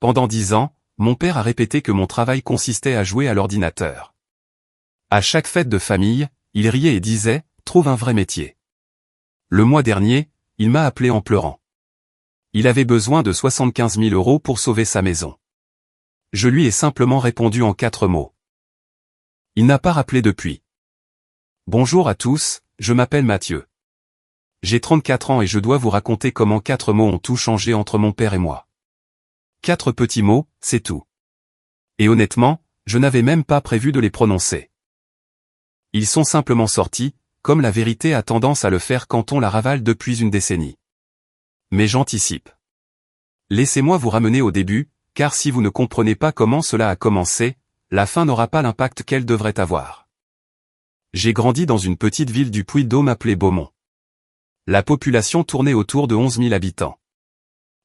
Pendant 10 ans, mon père a répété que mon travail consistait à jouer à l'ordinateur. À chaque fête de famille, il riait et disait « Trouve un vrai métier ». Le mois dernier, il m'a appelé en pleurant. Il avait besoin de 75 000 € pour sauver sa maison. Je lui ai simplement répondu en 4 mots. Il n'a pas rappelé depuis. Bonjour à tous, je m'appelle Mathieu. J'ai 34 ans et je dois vous raconter comment 4 mots ont tout changé entre mon père et moi. 4 petits mots, c'est tout. Et honnêtement, je n'avais même pas prévu de les prononcer. Ils sont simplement sortis, comme la vérité a tendance à le faire quand on la ravale depuis une décennie. Mais j'anticipe. Laissez-moi vous ramener au début, car si vous ne comprenez pas comment cela a commencé, la fin n'aura pas l'impact qu'elle devrait avoir. J'ai grandi dans une petite ville du Puy-de-Dôme appelée Beaumont. La population tournait autour de 11 000 habitants.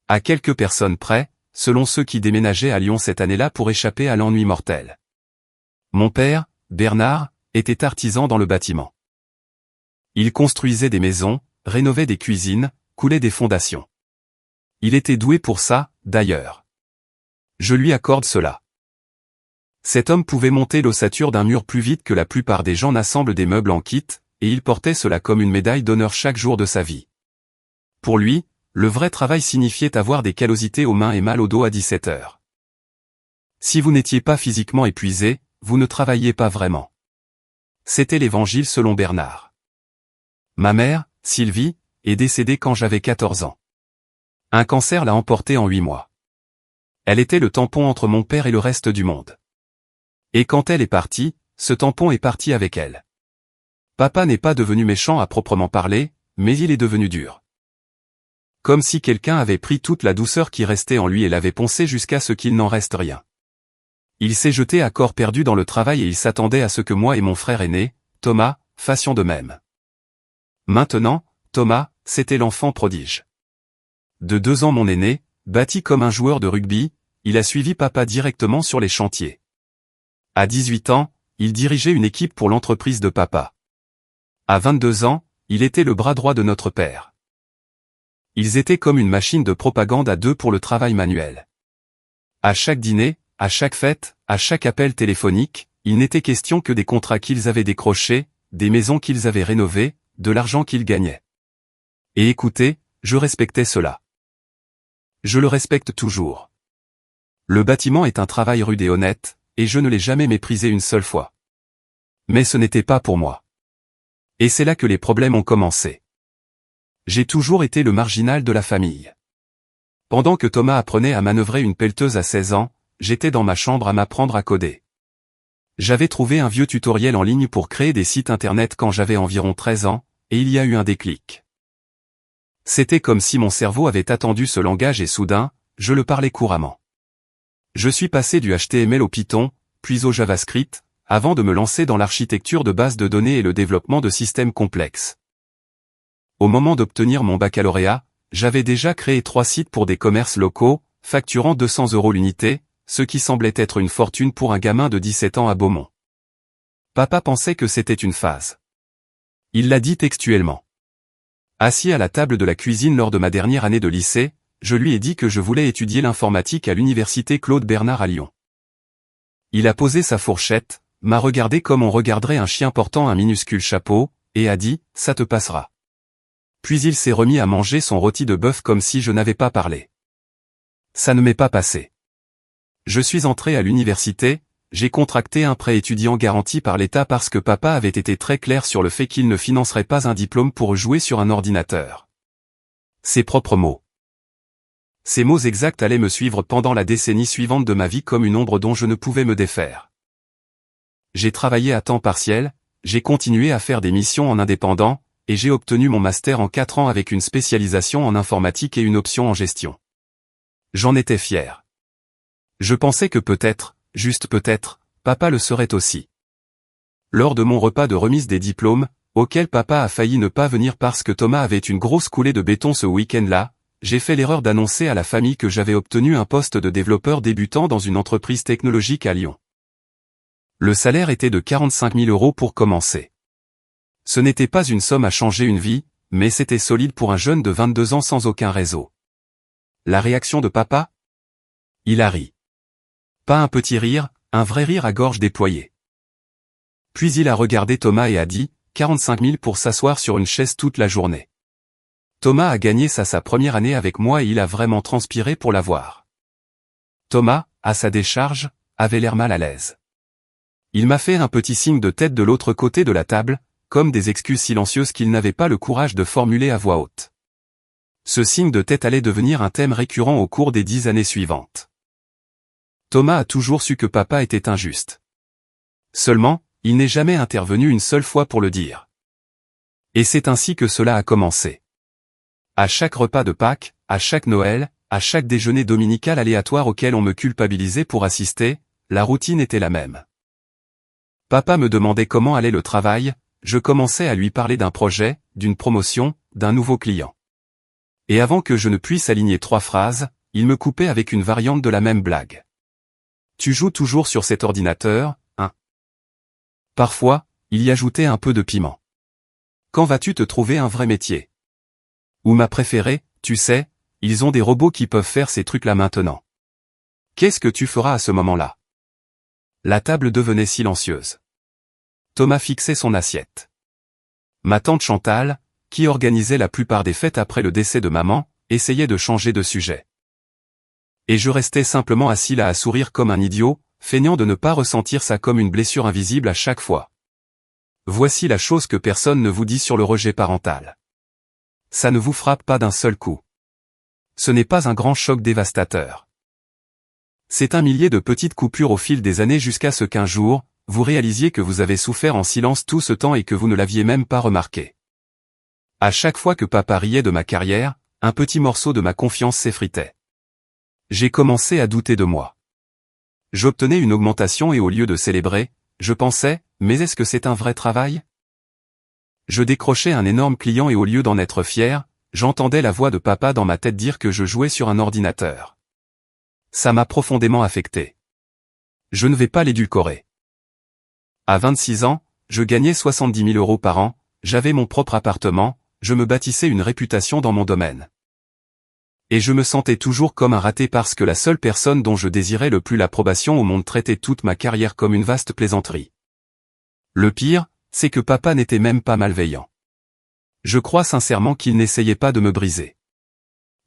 À quelques personnes près, selon ceux qui déménageaient à Lyon cette année-là pour échapper à l'ennui mortel. Mon père, Bernard, était artisan dans le bâtiment. Il construisait des maisons, rénovait des cuisines, coulait des fondations. Il était doué pour ça, d'ailleurs. Je lui accorde cela. Cet homme pouvait monter l'ossature d'un mur plus vite que la plupart des gens n'assemblent des meubles en kit, et il portait cela comme une médaille d'honneur chaque jour de sa vie. Pour lui, le vrai travail signifiait avoir des callosités aux mains et mal au dos à 17 heures. Si vous n'étiez pas physiquement épuisé, vous ne travailliez pas vraiment. C'était l'évangile selon Bernard. Ma mère, Sylvie, est décédée quand j'avais 14 ans. Un cancer l'a emportée en 8 mois. Elle était le tampon entre mon père et le reste du monde. Et quand elle est partie, ce tampon est parti avec elle. Papa n'est pas devenu méchant à proprement parler, mais il est devenu dur. Comme si quelqu'un avait pris toute la douceur qui restait en lui et l'avait poncé jusqu'à ce qu'il n'en reste rien. Il s'est jeté à corps perdu dans le travail et il s'attendait à ce que moi et mon frère aîné, Thomas, fassions de même. Maintenant, Thomas, c'était l'enfant prodige. De 2 ans mon aîné, bâti comme un joueur de rugby, il a suivi papa directement sur les chantiers. À 18 ans, il dirigeait une équipe pour l'entreprise de papa. À 22 ans, il était le bras droit de notre père. Ils étaient comme une machine de propagande à 2 pour le travail manuel. À chaque dîner, à chaque fête, à chaque appel téléphonique, il n'était question que des contrats qu'ils avaient décrochés, des maisons qu'ils avaient rénovées, de l'argent qu'ils gagnaient. Et écoutez, je respectais cela. Je le respecte toujours. Le bâtiment est un travail rude et honnête, et je ne l'ai jamais méprisé une seule fois. Mais ce n'était pas pour moi. Et c'est là que les problèmes ont commencé. J'ai toujours été le marginal de la famille. Pendant que Thomas apprenait à manœuvrer une pelleteuse à 16 ans, j'étais dans ma chambre à m'apprendre à coder. J'avais trouvé un vieux tutoriel en ligne pour créer des sites internet quand j'avais environ 13 ans, et il y a eu un déclic. C'était comme si mon cerveau avait attendu ce langage et soudain, je le parlais couramment. Je suis passé du HTML au Python, puis au JavaScript, avant de me lancer dans l'architecture de bases de données et le développement de systèmes complexes. Au moment d'obtenir mon baccalauréat, j'avais déjà créé 3 sites pour des commerces locaux, facturant 200 € l'unité, ce qui semblait être une fortune pour un gamin de 17 ans à Beaumont. Papa pensait que c'était une phase. Il l'a dit textuellement. Assis à la table de la cuisine lors de ma dernière année de lycée, je lui ai dit que je voulais étudier l'informatique à l'université Claude Bernard à Lyon. Il a posé sa fourchette, m'a regardé comme on regarderait un chien portant un minuscule chapeau, et a dit « ça te passera ». Puis il s'est remis à manger son rôti de bœuf comme si je n'avais pas parlé. Ça ne m'est pas passé. Je suis entré à l'université, j'ai contracté un prêt étudiant garanti par l'État parce que papa avait été très clair sur le fait qu'il ne financerait pas un diplôme pour jouer sur un ordinateur. Ses propres mots. Ces mots exacts allaient me suivre pendant la décennie suivante de ma vie comme une ombre dont je ne pouvais me défaire. J'ai travaillé à temps partiel, j'ai continué à faire des missions en indépendant, et j'ai obtenu mon master en 4 ans avec une spécialisation en informatique et une option en gestion. J'en étais fier. Je pensais que peut-être, juste peut-être, papa le serait aussi. Lors de mon repas de remise des diplômes, auquel papa a failli ne pas venir parce que Thomas avait une grosse coulée de béton ce week-end-là, j'ai fait l'erreur d'annoncer à la famille que j'avais obtenu un poste de développeur débutant dans une entreprise technologique à Lyon. Le salaire était de 45 000 € pour commencer. Ce n'était pas une somme à changer une vie, mais c'était solide pour un jeune de 22 ans sans aucun réseau. La réaction de papa ? Il a ri. Pas un petit rire, un vrai rire à gorge déployée. Puis il a regardé Thomas et a dit, 45 000 pour s'asseoir sur une chaise toute la journée. Thomas a gagné ça sa première année avec moi et il a vraiment transpiré pour l'avoir. Thomas, à sa décharge, avait l'air mal à l'aise. Il m'a fait un petit signe de tête de l'autre côté de la table, comme des excuses silencieuses qu'il n'avait pas le courage de formuler à voix haute. Ce signe de tête allait devenir un thème récurrent au cours des 10 années suivantes. Thomas a toujours su que papa était injuste. Seulement, il n'est jamais intervenu une seule fois pour le dire. Et c'est ainsi que cela a commencé. À chaque repas de Pâques, à chaque Noël, à chaque déjeuner dominical aléatoire auquel on me culpabilisait pour assister, la routine était la même. Papa me demandait comment allait le travail, je commençais à lui parler d'un projet, d'une promotion, d'un nouveau client. Et avant que je ne puisse aligner 3 phrases, il me coupait avec une variante de la même blague. Tu joues toujours sur cet ordinateur, hein? Parfois, il y ajoutait un peu de piment. Quand vas-tu te trouver un vrai métier? Ou ma préférée, tu sais, ils ont des robots qui peuvent faire ces trucs-là maintenant. Qu'est-ce que tu feras à ce moment-là? La table devenait silencieuse. Thomas fixait son assiette. Ma tante Chantal, qui organisait la plupart des fêtes après le décès de maman, essayait de changer de sujet. Et je restais simplement assis là à sourire comme un idiot, feignant de ne pas ressentir ça comme une blessure invisible à chaque fois. Voici la chose que personne ne vous dit sur le rejet parental. Ça ne vous frappe pas d'un seul coup. Ce n'est pas un grand choc dévastateur. C'est un millier de petites coupures au fil des années jusqu'à ce qu'un jour, vous réalisiez que vous avez souffert en silence tout ce temps et que vous ne l'aviez même pas remarqué. À chaque fois que papa riait de ma carrière, un petit morceau de ma confiance s'effritait. J'ai commencé à douter de moi. J'obtenais une augmentation et au lieu de célébrer, je pensais, mais est-ce que c'est un vrai travail? Je décrochais un énorme client et au lieu d'en être fier, j'entendais la voix de papa dans ma tête dire que je jouais sur un ordinateur. Ça m'a profondément affecté. Je ne vais pas l'édulcorer. À 26 ans, je gagnais 70 000 € par an, j'avais mon propre appartement, je me bâtissais une réputation dans mon domaine. Et je me sentais toujours comme un raté parce que la seule personne dont je désirais le plus l'approbation au monde traitait toute ma carrière comme une vaste plaisanterie. Le pire, c'est que papa n'était même pas malveillant. Je crois sincèrement qu'il n'essayait pas de me briser.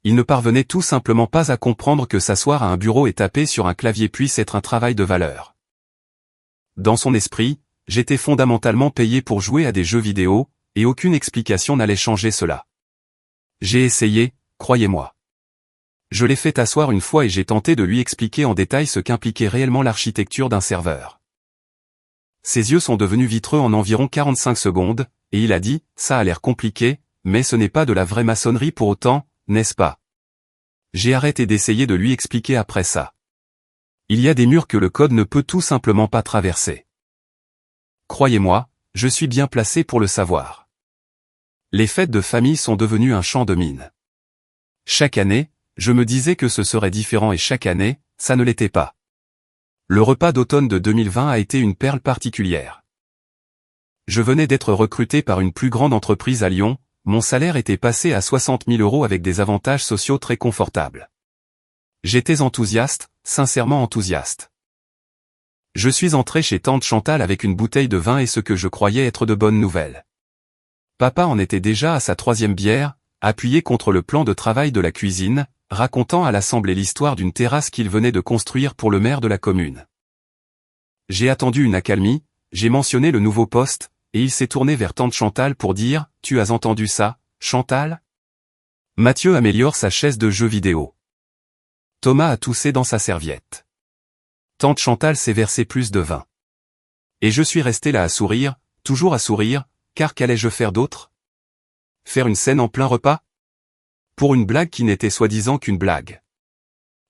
Il ne parvenait tout simplement pas à comprendre que s'asseoir à un bureau et taper sur un clavier puisse être un travail de valeur. Dans son esprit, j'étais fondamentalement payé pour jouer à des jeux vidéo, et aucune explication n'allait changer cela. J'ai essayé, croyez-moi. Je l'ai fait asseoir une fois et j'ai tenté de lui expliquer en détail ce qu'impliquait réellement l'architecture d'un serveur. Ses yeux sont devenus vitreux en environ 45 secondes, et il a dit, ça a l'air compliqué, mais ce n'est pas de la vraie maçonnerie pour autant, n'est-ce pas? J'ai arrêté d'essayer de lui expliquer après ça. Il y a des murs que le code ne peut tout simplement pas traverser. Croyez-moi, je suis bien placé pour le savoir. Les fêtes de famille sont devenues un champ de mines. Chaque année, je me disais que ce serait différent et chaque année, ça ne l'était pas. Le repas d'automne de 2020 a été une perle particulière. Je venais d'être recruté par une plus grande entreprise à Lyon, mon salaire était passé à 60 000 € avec des avantages sociaux très confortables. J'étais enthousiaste, sincèrement enthousiaste. Je suis entré chez tante Chantal avec une bouteille de vin et ce que je croyais être de bonnes nouvelles. Papa en était déjà à sa 3e bière, appuyé contre le plan de travail de la cuisine, racontant à l'assemblée l'histoire d'une terrasse qu'il venait de construire pour le maire de la commune. J'ai attendu une accalmie, j'ai mentionné le nouveau poste, et il s'est tourné vers tante Chantal pour dire, « Tu as entendu ça, Chantal ?» Mathieu améliore sa chaise de jeu vidéo. Thomas a toussé dans sa serviette. Tante Chantal s'est versé plus de vin. Et je suis resté là à sourire, toujours à sourire, car qu'allais-je faire d'autre? Faire une scène en plein repas? Pour une blague qui n'était soi-disant qu'une blague.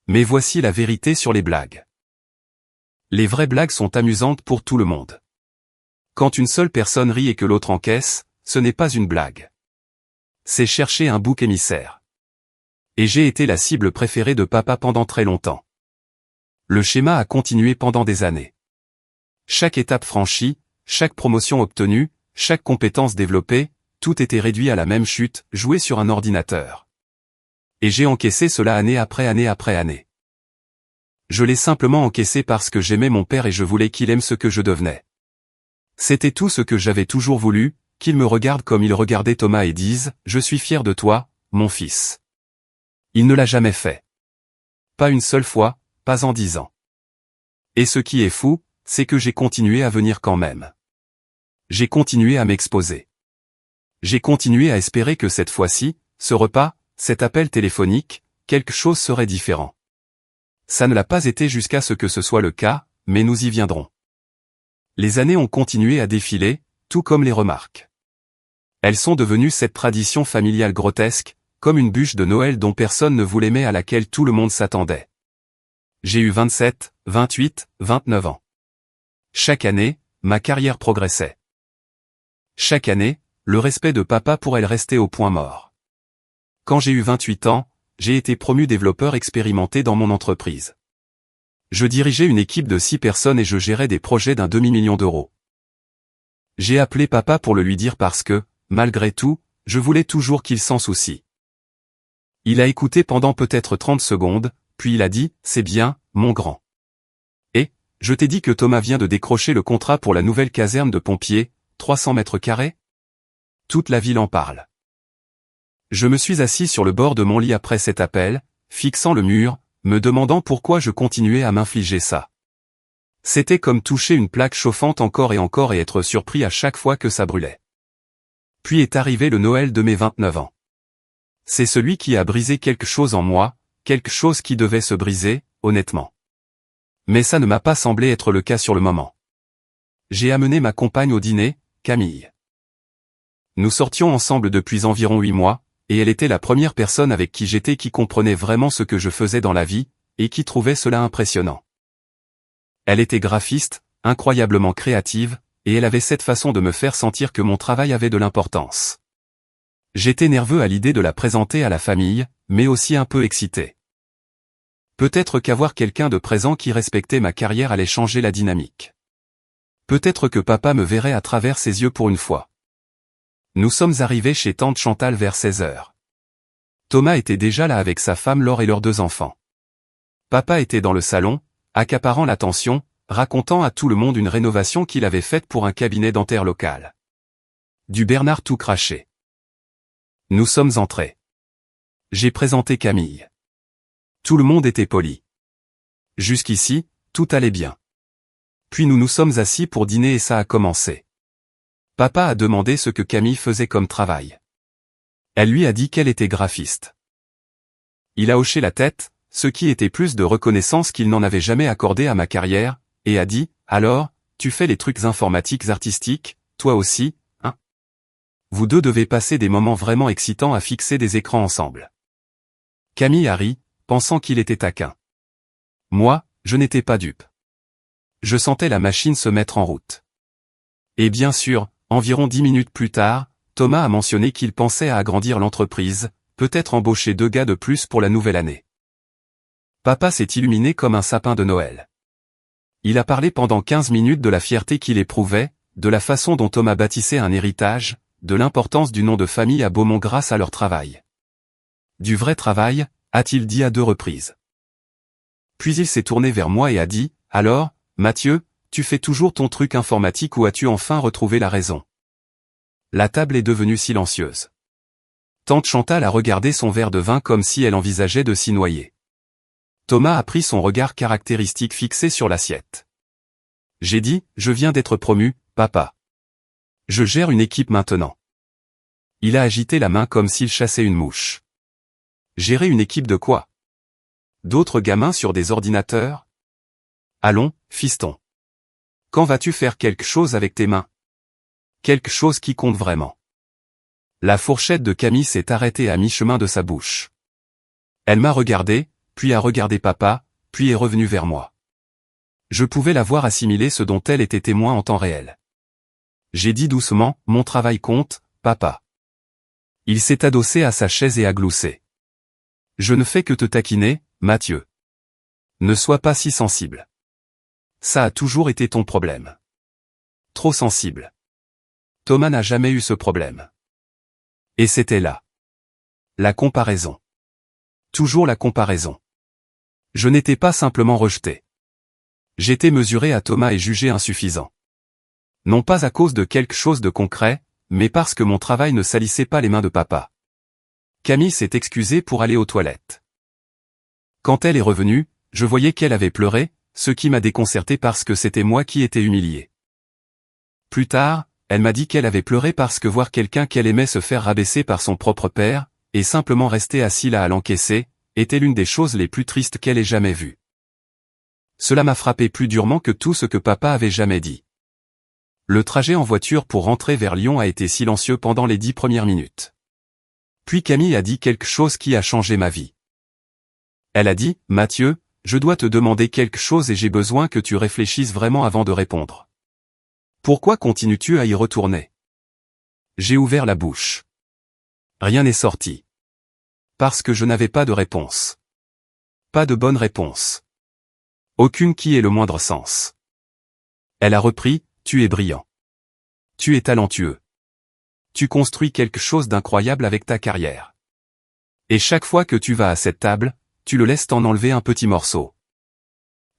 Mais voici la vérité sur les blagues. Les vraies blagues sont amusantes pour tout le monde. Quand une seule personne rit et que l'autre encaisse, ce n'est pas une blague. C'est chercher un bouc émissaire. Et j'ai été la cible préférée de papa pendant très longtemps. Le schéma a continué pendant des années. Chaque étape franchie, chaque promotion obtenue, chaque compétence développée, tout était réduit à la même chute, jouer sur un ordinateur. Et j'ai encaissé cela année après année après année. Je l'ai simplement encaissé parce que j'aimais mon père et je voulais qu'il aime ce que je devenais. C'était tout ce que j'avais toujours voulu, qu'il me regarde comme il regardait Thomas et dise « Je suis fier de toi, mon fils ». Il ne l'a jamais fait. Pas une seule fois, pas en 10 ans. Et ce qui est fou, c'est que j'ai continué à venir quand même. J'ai continué à m'exposer. J'ai continué à espérer que cette fois-ci, ce repas, cet appel téléphonique, quelque chose serait différent. Ça ne l'a pas été jusqu'à ce que ce soit le cas, mais nous y viendrons. Les années ont continué à défiler, tout comme les remarques. Elles sont devenues cette tradition familiale grotesque, comme une bûche de Noël dont personne ne voulait mais à laquelle tout le monde s'attendait. J'ai eu 27, 28, 29 ans. Chaque année, ma carrière progressait. Chaque année, le respect de papa pour elle restait au point mort. Quand j'ai eu 28 ans, j'ai été promu développeur expérimenté dans mon entreprise. Je dirigeais une équipe de 6 personnes et je gérais des projets d'1 demi-million d'euros. J'ai appelé papa pour le lui dire parce que, malgré tout, je voulais toujours qu'il s'en soucie. Il a écouté pendant peut-être 30 secondes, puis il a dit « C'est bien, mon grand. Et, je t'ai dit que Thomas vient de décrocher le contrat pour la nouvelle caserne de pompiers, 300 mètres carrés ? Toute la ville en parle. » Je me suis assis sur le bord de mon lit après cet appel, fixant le mur, me demandant pourquoi je continuais à m'infliger ça. C'était comme toucher une plaque chauffante encore et être surpris à chaque fois que ça brûlait. Puis est arrivé le Noël de mes 29 ans. C'est celui qui a brisé quelque chose en moi, quelque chose qui devait se briser, honnêtement. Mais ça ne m'a pas semblé être le cas sur le moment. J'ai amené ma compagne au dîner, Camille. Nous sortions ensemble depuis environ 8 mois, et elle était la première personne avec qui j'étais qui comprenait vraiment ce que je faisais dans la vie, et qui trouvait cela impressionnant. Elle était graphiste, incroyablement créative, et elle avait cette façon de me faire sentir que mon travail avait de l'importance. J'étais nerveux à l'idée de la présenter à la famille, mais aussi un peu excité. Peut-être qu'avoir quelqu'un de présent qui respectait ma carrière allait changer la dynamique. Peut-être que papa me verrait à travers ses yeux pour une fois. Nous sommes arrivés chez tante Chantal vers 16 heures. Thomas était déjà là avec sa femme Laure et leurs 2 enfants. Papa était dans le salon, accaparant l'attention, racontant à tout le monde une rénovation qu'il avait faite pour un cabinet dentaire local. Du Bernard tout craché. Nous sommes entrés. J'ai présenté Camille. Tout le monde était poli. Jusqu'ici, tout allait bien. Puis nous nous sommes assis pour dîner et ça a commencé. Papa a demandé ce que Camille faisait comme travail. Elle lui a dit qu'elle était graphiste. Il a hoché la tête, ce qui était plus de reconnaissance qu'il n'en avait jamais accordé à ma carrière, et a dit « Alors, tu fais les trucs informatiques artistiques, toi aussi, hein ? Vous deux devez passer des moments vraiment excitants à fixer des écrans ensemble. » Camille a ri, pensant qu'il était taquin. Moi, je n'étais pas dupe. Je sentais la machine se mettre en route. Et bien sûr, environ 10 minutes plus tard, Thomas a mentionné qu'il pensait à agrandir l'entreprise, peut-être embaucher 2 gars de plus pour la nouvelle année. Papa s'est illuminé comme un sapin de Noël. Il a parlé pendant 15 minutes de la fierté qu'il éprouvait, de la façon dont Thomas bâtissait un héritage, de l'importance du nom de famille à Beaumont grâce à leur travail. Du vrai travail, a-t-il dit à 2 reprises. Puis il s'est tourné vers moi et a dit, « Alors, Mathieu, tu fais toujours ton truc informatique ou as-tu enfin retrouvé la raison ?» La table est devenue silencieuse. Tante Chantal a regardé son verre de vin comme si elle envisageait de s'y noyer. Thomas a pris son regard caractéristique fixé sur l'assiette. J'ai dit, je viens d'être promu, papa. Je gère une équipe maintenant. Il a agité la main comme s'il chassait une mouche. Gérer une équipe de quoi? D'autres gamins sur des ordinateurs? Allons, fiston. Quand vas-tu faire quelque chose avec tes mains? Quelque chose qui compte vraiment. La fourchette de Camille s'est arrêtée à mi-chemin de sa bouche. Elle m'a regardé, puis a regardé papa, puis est revenue vers moi. Je pouvais la voir assimiler ce dont elle était témoin en temps réel. J'ai dit doucement, mon travail compte, papa. Il s'est adossé à sa chaise et a gloussé. Je ne fais que te taquiner, Mathieu. Ne sois pas si sensible. Ça a toujours été ton problème. Trop sensible. Thomas n'a jamais eu ce problème. Et c'était là. La comparaison. Toujours la comparaison. Je n'étais pas simplement rejeté. J'étais mesuré à Thomas et jugé insuffisant. Non pas à cause de quelque chose de concret, mais parce que mon travail ne salissait pas les mains de papa. Camille s'est excusée pour aller aux toilettes. Quand elle est revenue, je voyais qu'elle avait pleuré, ce qui m'a déconcerté parce que c'était moi qui étais humilié. Plus tard, elle m'a dit qu'elle avait pleuré parce que voir quelqu'un qu'elle aimait se faire rabaisser par son propre père, et simplement rester assis là à l'encaisser, était l'une des choses les plus tristes qu'elle ait jamais vues. Cela m'a frappé plus durement que tout ce que papa avait jamais dit. Le trajet en voiture pour rentrer vers Lyon a été silencieux pendant les 10 premières minutes. Puis Camille a dit quelque chose qui a changé ma vie. Elle a dit, « Mathieu, je dois te demander quelque chose et j'ai besoin que tu réfléchisses vraiment avant de répondre. Pourquoi continues-tu à y retourner ?» J'ai ouvert la bouche. Rien n'est sorti. Parce que je n'avais pas de réponse. Pas de bonne réponse. Aucune qui ait le moindre sens. Elle a repris, « Tu es brillant. Tu es talentueux. Tu construis quelque chose d'incroyable avec ta carrière. Et chaque fois que tu vas à cette table, tu le laisses t'en enlever un petit morceau. »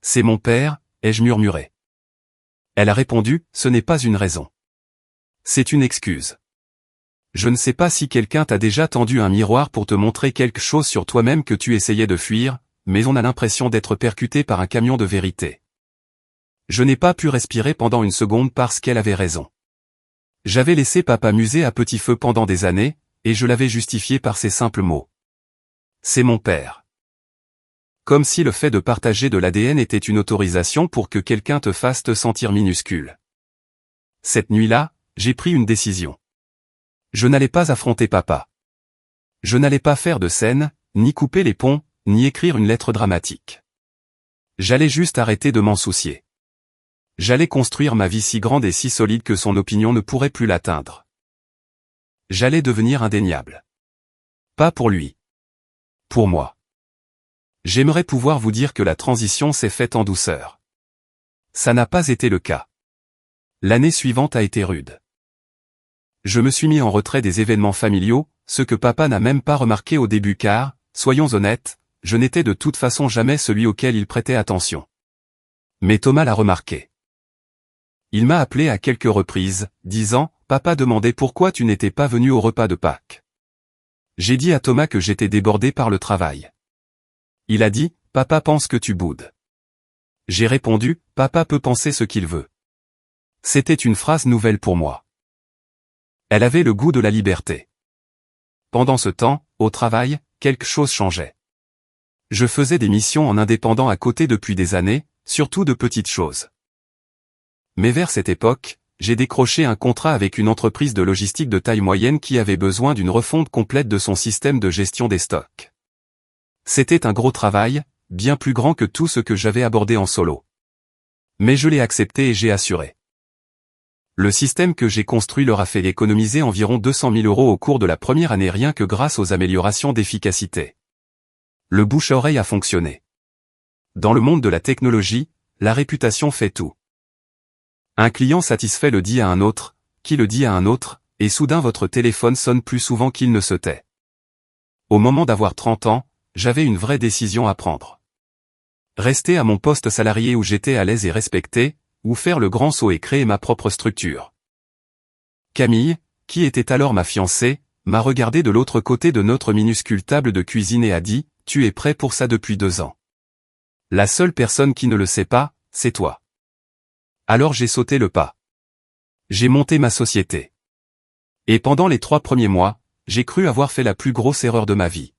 C'est mon père, ai-je murmuré. Elle a répondu, « Ce n'est pas une raison. C'est une excuse. Je ne sais pas si quelqu'un t'a déjà tendu un miroir pour te montrer quelque chose sur toi-même que tu essayais de fuir, mais on a l'impression d'être percuté par un camion de vérité. » Je n'ai pas pu respirer pendant une seconde parce qu'elle avait raison. J'avais laissé papa muser à petit feu pendant des années, et je l'avais justifié par ces simples mots. C'est mon père. Comme si le fait de partager de l'ADN était une autorisation pour que quelqu'un te fasse te sentir minuscule. Cette nuit-là, j'ai pris une décision. Je n'allais pas affronter papa. Je n'allais pas faire de scène, ni couper les ponts, ni écrire une lettre dramatique. J'allais juste arrêter de m'en soucier. J'allais construire ma vie si grande et si solide que son opinion ne pourrait plus l'atteindre. J'allais devenir indéniable. Pas pour lui. Pour moi. J'aimerais pouvoir vous dire que la transition s'est faite en douceur. Ça n'a pas été le cas. L'année suivante a été rude. Je me suis mis en retrait des événements familiaux, ce que papa n'a même pas remarqué au début car, soyons honnêtes, je n'étais de toute façon jamais celui auquel il prêtait attention. Mais Thomas l'a remarqué. Il m'a appelé à quelques reprises, disant, « Papa demandait pourquoi tu n'étais pas venu au repas de Pâques. » J'ai dit à Thomas que j'étais débordé par le travail. Il a dit, « Papa pense que tu boudes. » J'ai répondu, « Papa peut penser ce qu'il veut. » C'était une phrase nouvelle pour moi. Elle avait le goût de la liberté. Pendant ce temps, au travail, quelque chose changeait. Je faisais des missions en indépendant à côté depuis des années, surtout de petites choses. Mais vers cette époque, j'ai décroché un contrat avec une entreprise de logistique de taille moyenne qui avait besoin d'une refonte complète de son système de gestion des stocks. C'était un gros travail, bien plus grand que tout ce que j'avais abordé en solo. Mais je l'ai accepté et j'ai assuré. Le système que j'ai construit leur a fait économiser environ 200 000 € au cours de la première année rien que grâce aux améliorations d'efficacité. Le bouche-à-oreille a fonctionné. Dans le monde de la technologie, la réputation fait tout. Un client satisfait le dit à un autre, qui le dit à un autre, et soudain votre téléphone sonne plus souvent qu'il ne se tait. Au moment d'avoir 30 ans, j'avais une vraie décision à prendre. Rester à mon poste salarié où j'étais à l'aise et respecté, ou faire le grand saut et créer ma propre structure. Camille, qui était alors ma fiancée, m'a regardé de l'autre côté de notre minuscule table de cuisine et a dit, « Tu es prêt pour ça depuis 2 ans. La seule personne qui ne le sait pas, c'est toi. » Alors j'ai sauté le pas. J'ai monté ma société. Et pendant les 3 premiers mois, j'ai cru avoir fait la plus grosse erreur de ma vie.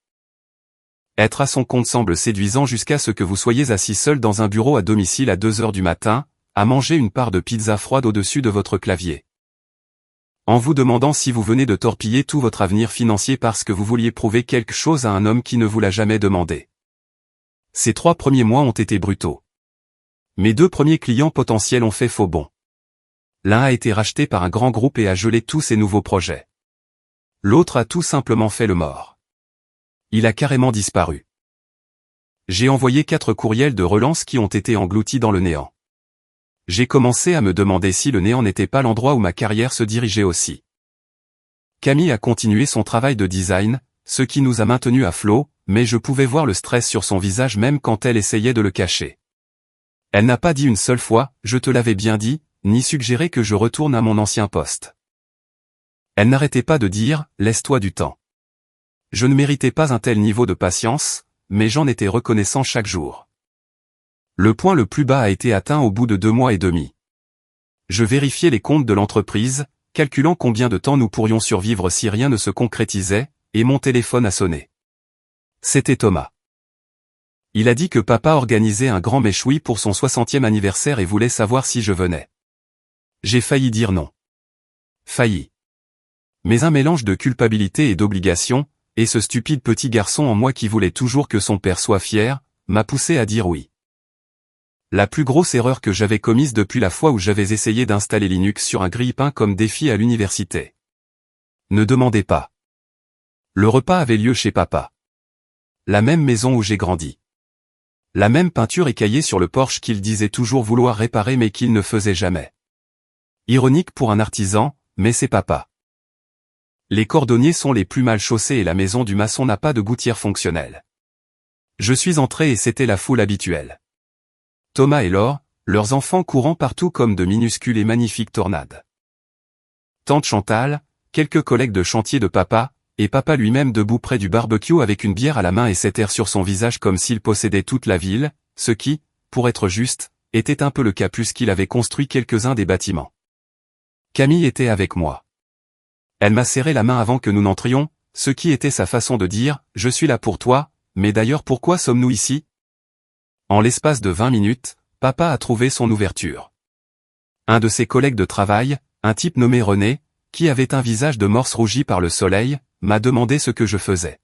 Être à son compte semble séduisant jusqu'à ce que vous soyez assis seul dans un bureau à domicile à 2 heures du matin, à manger une part de pizza froide au-dessus de votre clavier. En vous demandant si vous venez de torpiller tout votre avenir financier parce que vous vouliez prouver quelque chose à un homme qui ne vous l'a jamais demandé. Ces 3 premiers mois ont été brutaux. Mes 2 premiers clients potentiels ont fait faux bond. L'un a été racheté par un grand groupe et a gelé tous ses nouveaux projets. L'autre a tout simplement fait le mort. Il a carrément disparu. J'ai envoyé 4 courriels de relance qui ont été engloutis dans le néant. J'ai commencé à me demander si le néant n'était pas l'endroit où ma carrière se dirigeait aussi. Camille a continué son travail de design, ce qui nous a maintenus à flot, mais je pouvais voir le stress sur son visage même quand elle essayait de le cacher. Elle n'a pas dit une seule fois « je te l'avais bien dit », ni suggéré que je retourne à mon ancien poste. Elle n'arrêtait pas de dire « laisse-toi du temps ». Je ne méritais pas un tel niveau de patience, mais j'en étais reconnaissant chaque jour. Le point le plus bas a été atteint au bout de 2 mois et demi. Je vérifiais les comptes de l'entreprise, calculant combien de temps nous pourrions survivre si rien ne se concrétisait, et mon téléphone a sonné. C'était Thomas. Il a dit que papa organisait un grand méchoui pour son 60e anniversaire et voulait savoir si je venais. J'ai failli dire non. Failli. Mais un mélange de culpabilité et d'obligation, et ce stupide petit garçon en moi qui voulait toujours que son père soit fier, m'a poussé à dire oui. La plus grosse erreur que j'avais commise depuis la fois où j'avais essayé d'installer Linux sur un grille-pain comme défi à l'université. Ne demandez pas. Le repas avait lieu chez papa. La même maison où j'ai grandi. La même peinture écaillée sur le porche qu'il disait toujours vouloir réparer mais qu'il ne faisait jamais. Ironique pour un artisan, mais c'est papa. Les cordonniers sont les plus mal chaussés et la maison du maçon n'a pas de gouttière fonctionnelle. Je suis entré et c'était la foule habituelle. Thomas et Laure, leurs enfants courant partout comme de minuscules et magnifiques tornades. Tante Chantal, quelques collègues de chantier de papa, et papa lui-même debout près du barbecue avec une bière à la main et cet air sur son visage comme s'il possédait toute la ville, ce qui, pour être juste, était un peu le cas puisqu'il avait construit quelques-uns des bâtiments. Camille était avec moi. Elle m'a serré la main avant que nous n'entrions, ce qui était sa façon de dire « Je suis là pour toi, mais d'ailleurs pourquoi sommes-nous ici ?» En l'espace de 20 minutes, papa a trouvé son ouverture. Un de ses collègues de travail, un type nommé René, qui avait un visage de morse rougi par le soleil, m'a demandé ce que je faisais.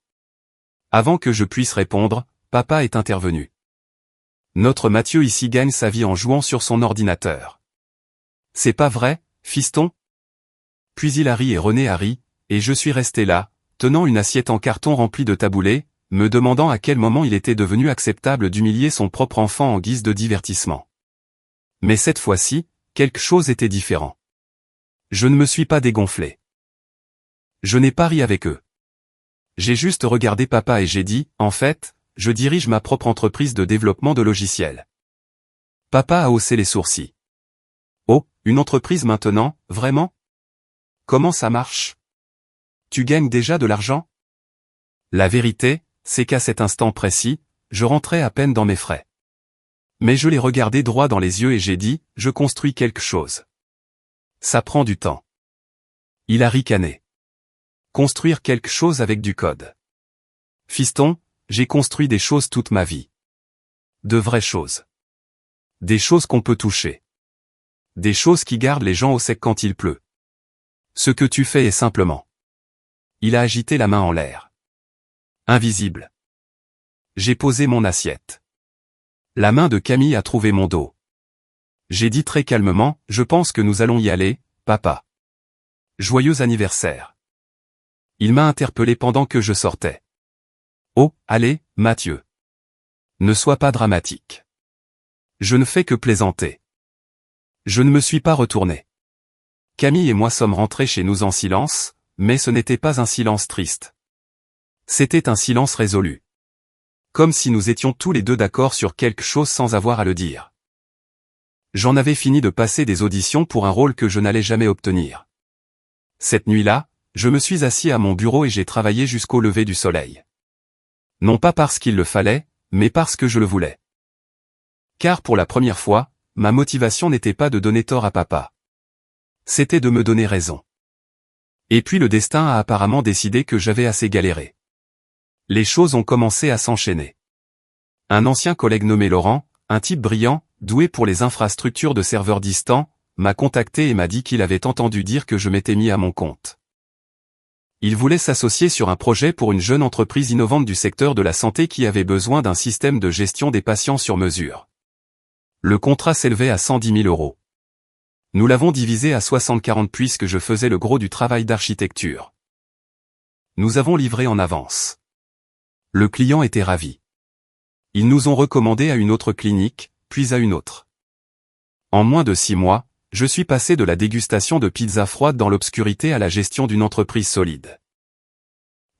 Avant que je puisse répondre, papa est intervenu. Notre Mathieu ici gagne sa vie en jouant sur son ordinateur. C'est pas vrai, fiston? Puis il a ri et René a ri, et je suis resté là, tenant une assiette en carton remplie de taboulés, me demandant à quel moment il était devenu acceptable d'humilier son propre enfant en guise de divertissement. Mais cette fois-ci, quelque chose était différent. Je ne me suis pas dégonflé. Je n'ai pas ri avec eux. J'ai juste regardé papa et j'ai dit, en fait, je dirige ma propre entreprise de développement de logiciels. Papa a haussé les sourcils. Oh, une entreprise maintenant, vraiment? Comment ça marche? Tu gagnes déjà de l'argent? La vérité, c'est qu'à cet instant précis, je rentrais à peine dans mes frais. Mais je l'ai regardé droit dans les yeux et j'ai dit, je construis quelque chose. Ça prend du temps. Il a ricané. Construire quelque chose avec du code. Fiston, j'ai construit des choses toute ma vie. De vraies choses. Des choses qu'on peut toucher. Des choses qui gardent les gens au sec quand il pleut. Ce que tu fais est simplement. Il a agité la main en l'air. Invisible. J'ai posé mon assiette. La main de Camille a trouvé mon dos. J'ai dit très calmement, je pense que nous allons y aller, papa. Joyeux anniversaire. Il m'a interpellé pendant que je sortais. Oh, allez, Mathieu. Ne sois pas dramatique. Je ne fais que plaisanter. Je ne me suis pas retourné. Camille et moi sommes rentrés chez nous en silence, mais ce n'était pas un silence triste. C'était un silence résolu. Comme si nous étions tous les deux d'accord sur quelque chose sans avoir à le dire. J'en avais fini de passer des auditions pour un rôle que je n'allais jamais obtenir. Cette nuit-là, je me suis assis à mon bureau et j'ai travaillé jusqu'au lever du soleil. Non pas parce qu'il le fallait, mais parce que je le voulais. Car pour la première fois, ma motivation n'était pas de donner tort à papa. C'était de me donner raison. Et puis le destin a apparemment décidé que j'avais assez galéré. Les choses ont commencé à s'enchaîner. Un ancien collègue nommé Laurent, un type brillant, doué pour les infrastructures de serveurs distants, m'a contacté et m'a dit qu'il avait entendu dire que je m'étais mis à mon compte. Il voulait s'associer sur un projet pour une jeune entreprise innovante du secteur de la santé qui avait besoin d'un système de gestion des patients sur mesure. Le contrat s'élevait à 110 000 €. Nous l'avons divisé à 60-40 puisque je faisais le gros du travail d'architecture. Nous avons livré en avance. Le client était ravi. Ils nous ont recommandé à une autre clinique, puis à une autre. En moins de 6 mois, je suis passé de la dégustation de pizza froide dans l'obscurité à la gestion d'une entreprise solide.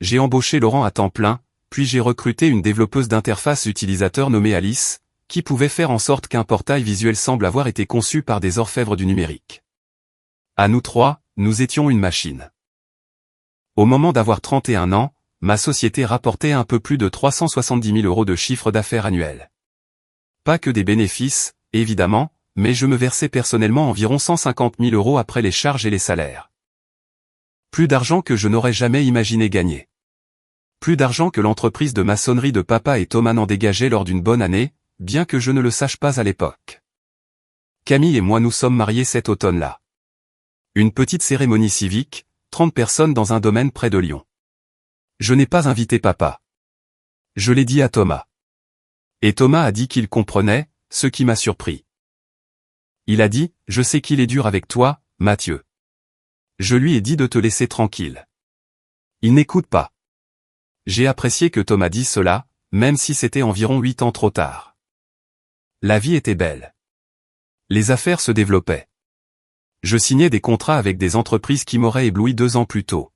J'ai embauché Laurent à temps plein, puis j'ai recruté une développeuse d'interface utilisateur nommée Alice, qui pouvait faire en sorte qu'un portail visuel semble avoir été conçu par des orfèvres du numérique. À nous trois, nous étions une machine. Au moment d'avoir 31 ans, ma société rapportait un peu plus de 370 000 € de chiffre d'affaires annuel. Pas que des bénéfices, évidemment, mais je me versais personnellement environ 150 000 € après les charges et les salaires. Plus d'argent que je n'aurais jamais imaginé gagner. Plus d'argent que l'entreprise de maçonnerie de papa et Thomas n'en dégageait lors d'une bonne année, bien que je ne le sache pas à l'époque. Camille et moi nous sommes mariés cet automne-là. Une petite cérémonie civique, 30 personnes dans un domaine près de Lyon. Je n'ai pas invité papa. Je l'ai dit à Thomas. Et Thomas a dit qu'il comprenait, ce qui m'a surpris. Il a dit, je sais qu'il est dur avec toi, Mathieu. Je lui ai dit de te laisser tranquille. Il n'écoute pas. J'ai apprécié que Thomas dise cela, même si c'était environ 8 ans trop tard. La vie était belle. Les affaires se développaient. Je signais des contrats avec des entreprises qui m'auraient ébloui 2 ans plus tôt.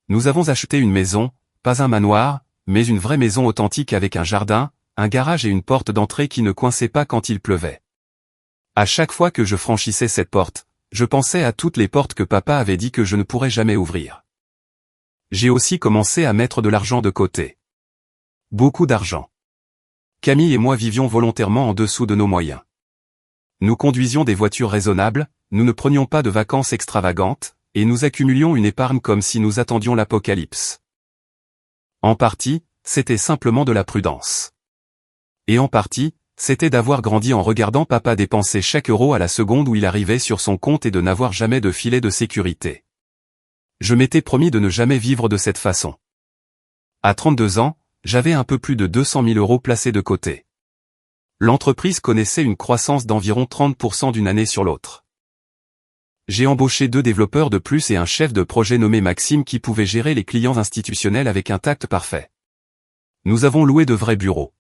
Nous avons acheté une maison, pas un manoir, mais une vraie maison authentique avec un jardin, un garage et une porte d'entrée qui ne coinçait pas quand il pleuvait. À chaque fois que je franchissais cette porte, je pensais à toutes les portes que papa avait dit que je ne pourrais jamais ouvrir. J'ai aussi commencé à mettre de l'argent de côté. Beaucoup d'argent. Camille et moi vivions volontairement en dessous de nos moyens. Nous conduisions des voitures raisonnables, nous ne prenions pas de vacances extravagantes, et nous accumulions une épargne comme si nous attendions l'apocalypse. En partie, c'était simplement de la prudence. Et en partie, c'était d'avoir grandi en regardant papa dépenser chaque euro à la seconde où il arrivait sur son compte et de n'avoir jamais de filet de sécurité. Je m'étais promis de ne jamais vivre de cette façon. À 32 ans, j'avais un peu plus de 200 000 € placés de côté. L'entreprise connaissait une croissance d'environ 30% d'une année sur l'autre. J'ai embauché 2 développeurs de plus et un chef de projet nommé Maxime qui pouvait gérer les clients institutionnels avec un tact parfait. Nous avons loué de vrais bureaux.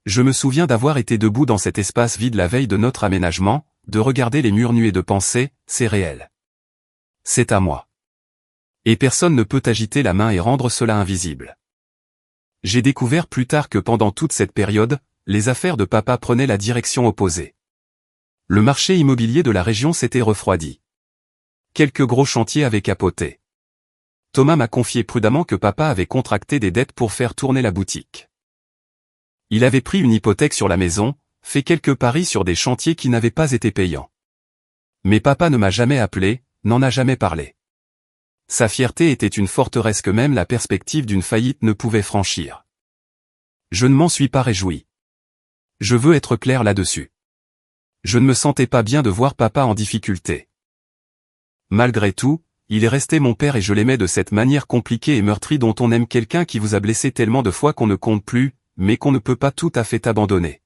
Je me souviens d'avoir été debout dans cet espace vide la veille de notre aménagement, de regarder les murs nus et de penser, c'est réel. C'est à moi. Et personne ne peut agiter la main et rendre cela invisible. J'ai découvert plus tard que pendant toute cette période, les affaires de papa prenaient la direction opposée. Le marché immobilier de la région s'était refroidi. Quelques gros chantiers avaient capoté. Thomas m'a confié prudemment que papa avait contracté des dettes pour faire tourner la boutique. Il avait pris une hypothèque sur la maison, fait quelques paris sur des chantiers qui n'avaient pas été payants. Mais papa ne m'a jamais appelé, n'en a jamais parlé. Sa fierté était une forteresse que même la perspective d'une faillite ne pouvait franchir. Je ne m'en suis pas réjoui. Je veux être clair là-dessus. Je ne me sentais pas bien de voir papa en difficulté. Malgré tout, il est resté mon père et je l'aimais de cette manière compliquée et meurtrie dont on aime quelqu'un qui vous a blessé tellement de fois qu'on ne compte plus, mais qu'on ne peut pas tout à fait abandonner.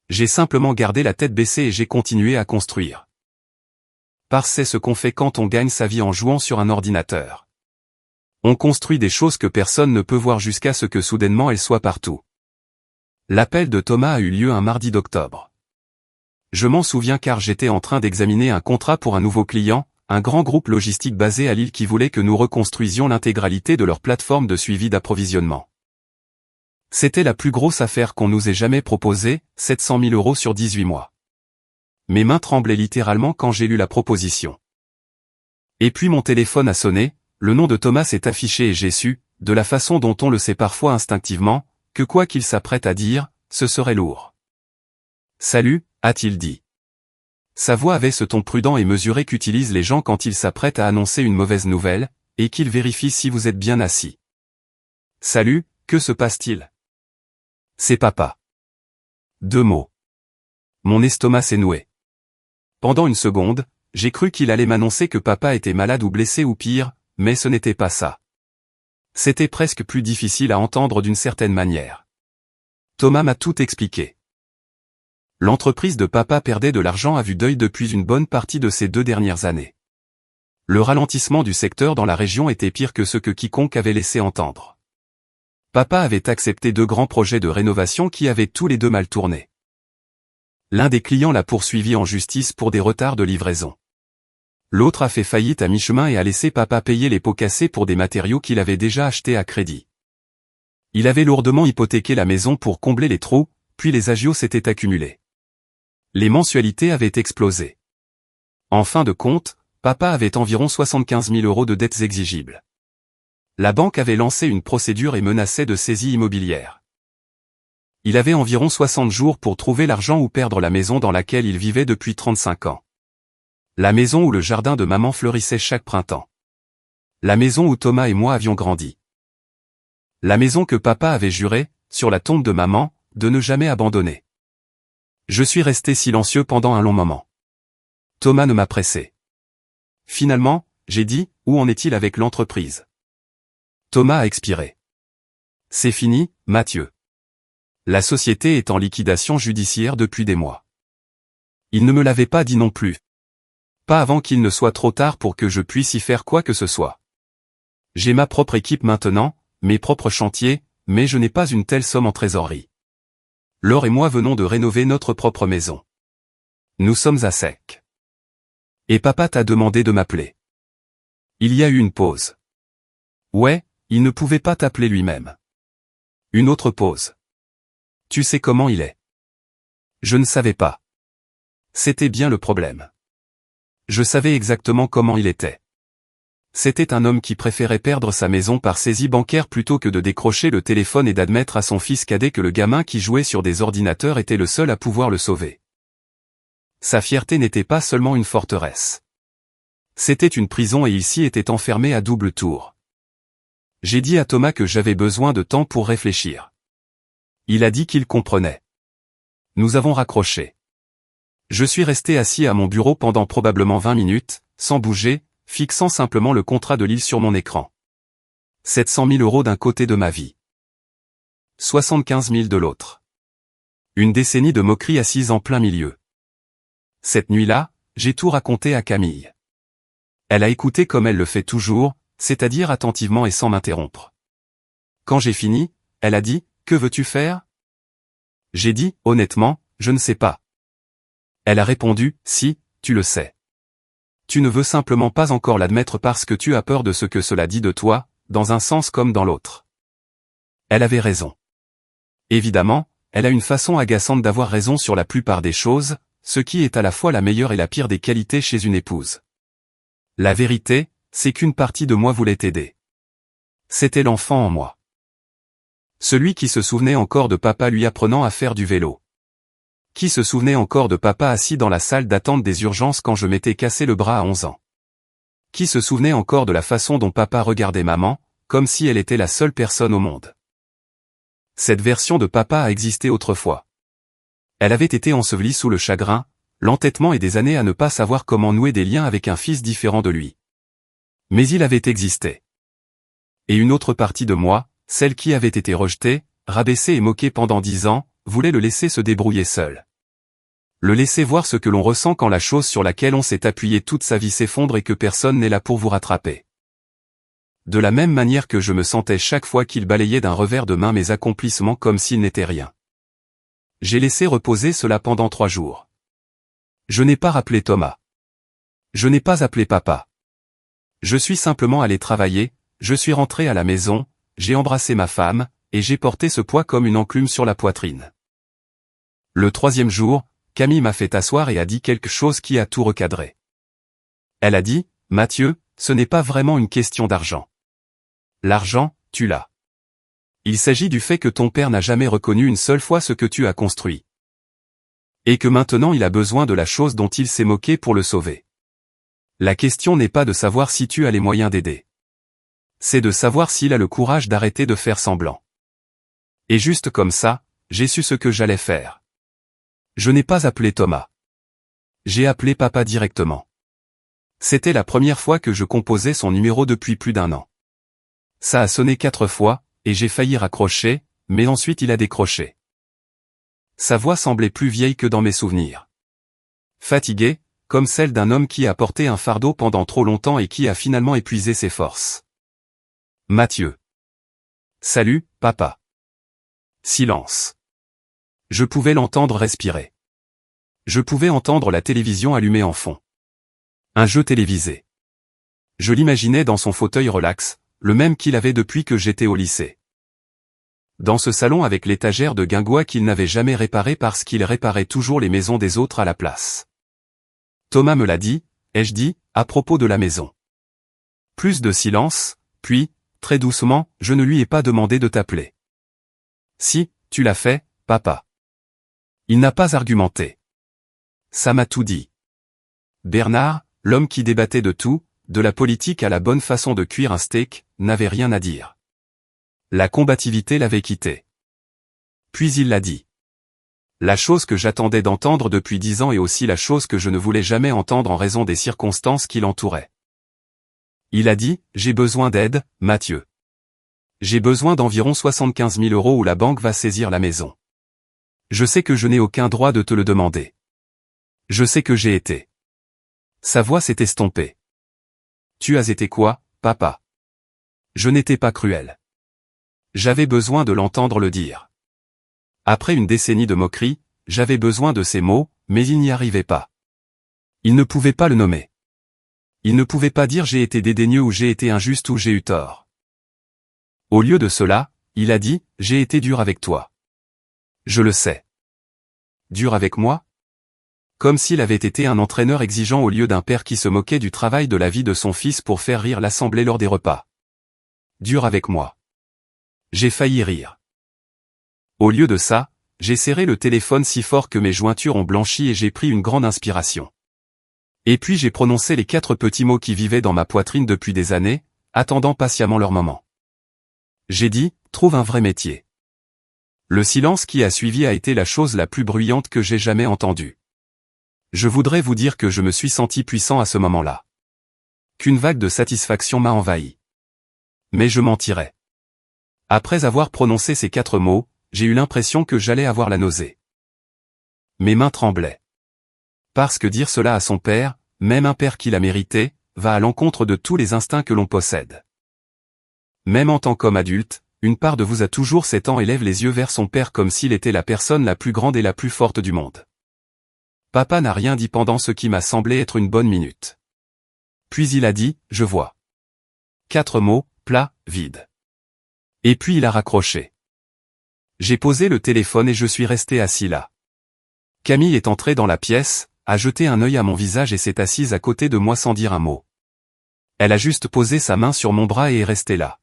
J'ai simplement gardé la tête baissée et j'ai continué à construire. Parce que c'est ce qu'on fait quand on gagne sa vie en jouant sur un ordinateur. On construit des choses que personne ne peut voir jusqu'à ce que soudainement elles soient partout. L'appel de Thomas a eu lieu un mardi d'octobre. Je m'en souviens car j'étais en train d'examiner un contrat pour un nouveau client, un grand groupe logistique basé à Lille qui voulait que nous reconstruisions l'intégralité de leur plateforme de suivi d'approvisionnement. C'était la plus grosse affaire qu'on nous ait jamais proposée, 700 000 € sur 18 mois. Mes mains tremblaient littéralement quand j'ai lu la proposition. Et puis mon téléphone a sonné, le nom de Thomas s'est affiché et j'ai su, de la façon dont on le sait parfois instinctivement, que quoi qu'il s'apprête à dire, ce serait lourd. « Salut », a-t-il dit. Sa voix avait ce ton prudent et mesuré qu'utilisent les gens quand ils s'apprêtent à annoncer une mauvaise nouvelle, et qu'ils vérifient si vous êtes bien assis. « Salut, que se passe-t-il » ? C'est papa. 2 mots. Mon estomac s'est noué. Pendant une seconde, j'ai cru qu'il allait m'annoncer que papa était malade ou blessé ou pire, mais ce n'était pas ça. C'était presque plus difficile à entendre d'une certaine manière. Thomas m'a tout expliqué. L'entreprise de papa perdait de l'argent à vue d'œil depuis une bonne partie de ces 2 dernières années. Le ralentissement du secteur dans la région était pire que ce que quiconque avait laissé entendre. Papa avait accepté 2 grands projets de rénovation qui avaient tous les 2 mal tourné. L'un des clients l'a poursuivi en justice pour des retards de livraison. L'autre a fait faillite à mi-chemin et a laissé papa payer les pots cassés pour des matériaux qu'il avait déjà achetés à crédit. Il avait lourdement hypothéqué la maison pour combler les trous, puis les agios s'étaient accumulés. Les mensualités avaient explosé. En fin de compte, papa avait environ 75 000 € de dettes exigibles. La banque avait lancé une procédure et menaçait de saisie immobilière. Il avait environ 60 jours pour trouver l'argent ou perdre la maison dans laquelle il vivait depuis 35 ans. La maison où le jardin de maman fleurissait chaque printemps. La maison où Thomas et moi avions grandi. La maison que papa avait juré, sur la tombe de maman, de ne jamais abandonner. Je suis resté silencieux pendant un long moment. Thomas ne m'a pressé. Finalement, j'ai dit, où en est-il avec l'entreprise? Thomas a expiré. C'est fini, Mathieu. La société est en liquidation judiciaire depuis des mois. Il ne me l'avait pas dit non plus. Pas avant qu'il ne soit trop tard pour que je puisse y faire quoi que ce soit. J'ai ma propre équipe maintenant, mes propres chantiers, mais je n'ai pas une telle somme en trésorerie. Laure et moi venons de rénover notre propre maison. Nous sommes à sec. Et papa t'a demandé de m'appeler. Il y a eu une pause. Ouais, il ne pouvait pas t'appeler lui-même. Une autre pause. Tu sais comment il est. Je ne savais pas. C'était bien le problème. Je savais exactement comment il était. C'était un homme qui préférait perdre sa maison par saisie bancaire plutôt que de décrocher le téléphone et d'admettre à son fils cadet que le gamin qui jouait sur des ordinateurs était le seul à pouvoir le sauver. Sa fierté n'était pas seulement une forteresse. C'était une prison et il s'y était enfermé à double tour. J'ai dit à Thomas que j'avais besoin de temps pour réfléchir. Il a dit qu'il comprenait. Nous avons raccroché. Je suis resté assis à mon bureau pendant probablement 20 minutes, sans bouger, fixant simplement le contrat de Lille sur mon écran. 700 000 € d'un côté de ma vie. 75 000 de l'autre. Une décennie de moquerie assise en plein milieu. Cette nuit-là, j'ai tout raconté à Camille. Elle a écouté comme elle le fait toujours, c'est-à-dire attentivement et sans m'interrompre. Quand j'ai fini, elle a dit, « Que veux-tu faire ?» J'ai dit, honnêtement, je ne sais pas. Elle a répondu, « Si, tu le sais. Tu ne veux simplement pas encore l'admettre parce que tu as peur de ce que cela dit de toi, dans un sens comme dans l'autre. » Elle avait raison. Évidemment, elle a une façon agaçante d'avoir raison sur la plupart des choses, ce qui est à la fois la meilleure et la pire des qualités chez une épouse. La vérité, c'est qu'une partie de moi voulait t'aider. C'était l'enfant en moi. Celui qui se souvenait encore de papa lui apprenant à faire du vélo. Qui se souvenait encore de papa assis dans la salle d'attente des urgences quand je m'étais cassé le bras à 11 ans. Qui se souvenait encore de la façon dont papa regardait maman, comme si elle était la seule personne au monde. Cette version de papa a existé autrefois. Elle avait été ensevelie sous le chagrin, l'entêtement et des années à ne pas savoir comment nouer des liens avec un fils différent de lui. Mais il avait existé. Et une autre partie de moi, celle qui avait été rejetée, rabaissée et moquée pendant 10 ans, voulait le laisser se débrouiller seul. Le laisser voir ce que l'on ressent quand la chose sur laquelle on s'est appuyé toute sa vie s'effondre et que personne n'est là pour vous rattraper. De la même manière que je me sentais chaque fois qu'il balayait d'un revers de main mes accomplissements comme s'ils n'étaient rien. J'ai laissé reposer cela pendant 3 jours. Je n'ai pas rappelé Thomas. Je n'ai pas appelé papa. Je suis simplement allé travailler, je suis rentré à la maison, j'ai embrassé ma femme, et j'ai porté ce poids comme une enclume sur la poitrine. Le 3e jour, Camille m'a fait asseoir et a dit quelque chose qui a tout recadré. Elle a dit, « Mathieu, ce n'est pas vraiment une question d'argent. L'argent, tu l'as. Il s'agit du fait que ton père n'a jamais reconnu une seule fois ce que tu as construit. Et que maintenant il a besoin de la chose dont il s'est moqué pour le sauver. La question n'est pas de savoir si tu as les moyens d'aider. C'est de savoir s'il a le courage d'arrêter de faire semblant. » Et juste comme ça, j'ai su ce que j'allais faire. Je n'ai pas appelé Thomas. J'ai appelé papa directement. C'était la première fois que je composais son numéro depuis plus d'1 an. Ça a sonné 4 fois, et j'ai failli raccrocher, mais ensuite il a décroché. Sa voix semblait plus vieille que dans mes souvenirs. Fatiguée, comme celle d'un homme qui a porté un fardeau pendant trop longtemps et qui a finalement épuisé ses forces. Mathieu. Salut, papa. Silence. Je pouvais l'entendre respirer. Je pouvais entendre la télévision allumée en fond. Un jeu télévisé. Je l'imaginais dans son fauteuil relax, le même qu'il avait depuis que j'étais au lycée. dans ce salon avec l'étagère de guingois qu'il n'avait jamais réparée parce qu'il réparait toujours les maisons des autres à la place. Thomas me l'a dit, ai-je dit, à propos de la maison. Plus de silence, puis, très doucement, je ne lui ai pas demandé de t'appeler. Si, tu l'as fait, papa. Il n'a pas argumenté. Ça m'a tout dit. Bernard, l'homme qui débattait de tout, de la politique à la bonne façon de cuire un steak, n'avait rien à dire. La combativité l'avait quitté. Puis il l'a dit. La chose que j'attendais d'entendre depuis 10 ans et aussi la chose que je ne voulais jamais entendre en raison des circonstances qui l'entouraient. Il a dit, j'ai besoin d'aide, Mathieu. J'ai besoin d'environ 75 000 € où la banque va saisir la maison. Je sais que je n'ai aucun droit de te le demander. Je sais que j'ai été. Sa voix s'est estompée. Tu as été quoi, papa? Je n'étais pas cruel. J'avais besoin de l'entendre le dire. Après une décennie de moquerie, j'avais besoin de ces mots, mais il n'y arrivait pas. Il ne pouvait pas le nommer. Il ne pouvait pas dire j'ai été dédaigneux ou j'ai été injuste ou j'ai eu tort. Au lieu de cela, il a dit, j'ai été dur avec toi. Je le sais. Dur avec moi? Comme s'il avait été un entraîneur exigeant au lieu d'un père qui se moquait du travail de la vie de son fils pour faire rire l'assemblée lors des repas. Dur avec moi. J'ai failli rire. Au lieu de ça, j'ai serré le téléphone si fort que mes jointures ont blanchi et j'ai pris une grande inspiration. Et puis j'ai prononcé les 4 petits mots qui vivaient dans ma poitrine depuis des années, attendant patiemment leur moment. J'ai dit, trouve un vrai métier. Le silence qui a suivi a été la chose la plus bruyante que j'ai jamais entendue. Je voudrais vous dire que je me suis senti puissant à ce moment-là. Qu'une vague de satisfaction m'a envahi. Mais je mentirais. Après avoir prononcé ces 4 mots, j'ai eu l'impression que j'allais avoir la nausée. Mes mains tremblaient. Parce que dire cela à son père, même un père qui l'a mérité, va à l'encontre de tous les instincts que l'on possède. Même en tant qu'homme adulte, une part de vous a toujours 7 ans et lève les yeux vers son père comme s'il était la personne la plus grande et la plus forte du monde. Papa n'a rien dit pendant ce qui m'a semblé être une bonne minute. Puis il a dit, je vois. 4 mots, plat, vide. Et puis il a raccroché. J'ai posé le téléphone et je suis resté assis là. Camille est entrée dans la pièce, a jeté un œil à mon visage et s'est assise à côté de moi sans dire un mot. Elle a juste posé sa main sur mon bras et est restée là.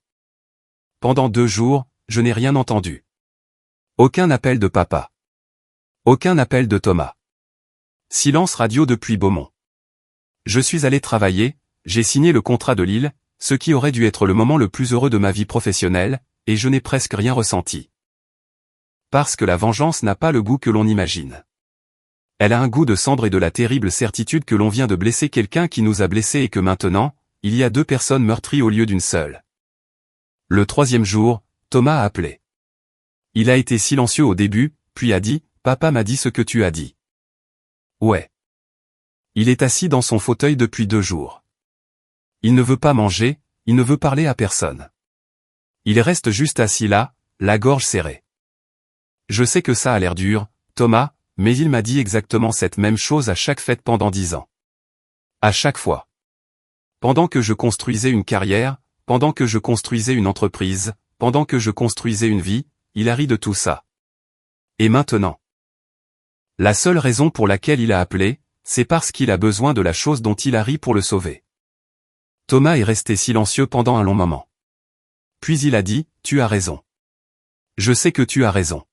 Pendant 2 jours, je n'ai rien entendu. Aucun appel de papa. Aucun appel de Thomas. Silence radio depuis Beaumont. Je suis allé travailler, j'ai signé le contrat de Lille, ce qui aurait dû être le moment le plus heureux de ma vie professionnelle, et je n'ai presque rien ressenti. Parce que la vengeance n'a pas le goût que l'on imagine. Elle a un goût de cendre et de la terrible certitude que l'on vient de blesser quelqu'un qui nous a blessés et que maintenant, il y a 2 personnes meurtries au lieu d'une seule. Le 3e jour, Thomas a appelé. Il a été silencieux au début, puis a dit, « Papa m'a dit ce que tu as dit. » Ouais. Il est assis dans son fauteuil depuis 2 jours. Il ne veut pas manger, il ne veut parler à personne. Il reste juste assis là, la gorge serrée. Je sais que ça a l'air dur, Thomas, mais il m'a dit exactement cette même chose à chaque fête pendant 10 ans. À chaque fois. Pendant que je construisais une carrière, pendant que je construisais une entreprise, pendant que je construisais une vie, il a ri de tout ça. Et maintenant? La seule raison pour laquelle il a appelé, c'est parce qu'il a besoin de la chose dont il a ri pour le sauver. Thomas est resté silencieux pendant un long moment. Puis il a dit, « Tu as raison. Je sais que tu as raison.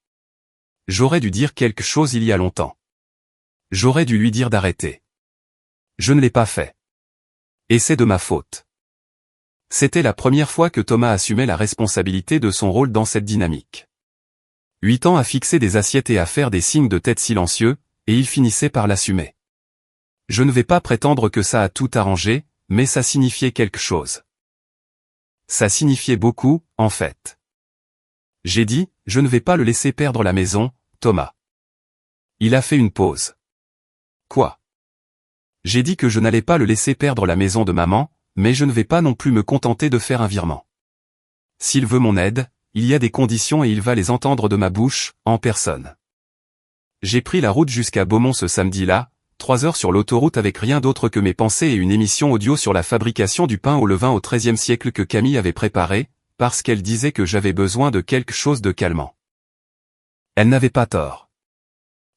J'aurais dû dire quelque chose il y a longtemps. J'aurais dû lui dire d'arrêter. Je ne l'ai pas fait. Et c'est de ma faute. » C'était la première fois que Thomas assumait la responsabilité de son rôle dans cette dynamique. 8 ans à fixer des assiettes et à faire des signes de tête silencieux, et il finissait par l'assumer. Je ne vais pas prétendre que ça a tout arrangé, mais ça signifiait quelque chose. Ça signifiait beaucoup, en fait. J'ai dit, je ne vais pas le laisser perdre la maison, Thomas. Il a fait une pause. Quoi? J'ai dit que je n'allais pas le laisser perdre la maison de maman, mais je ne vais pas non plus me contenter de faire un virement. S'il veut mon aide, il y a des conditions et il va les entendre de ma bouche, en personne. J'ai pris la route jusqu'à Beaumont ce samedi-là, 3 heures sur l'autoroute avec rien d'autre que mes pensées et une émission audio sur la fabrication du pain au levain au XIIIe siècle que Camille avait préparé, parce qu'elle disait que j'avais besoin de quelque chose de calmant. Elle n'avait pas tort.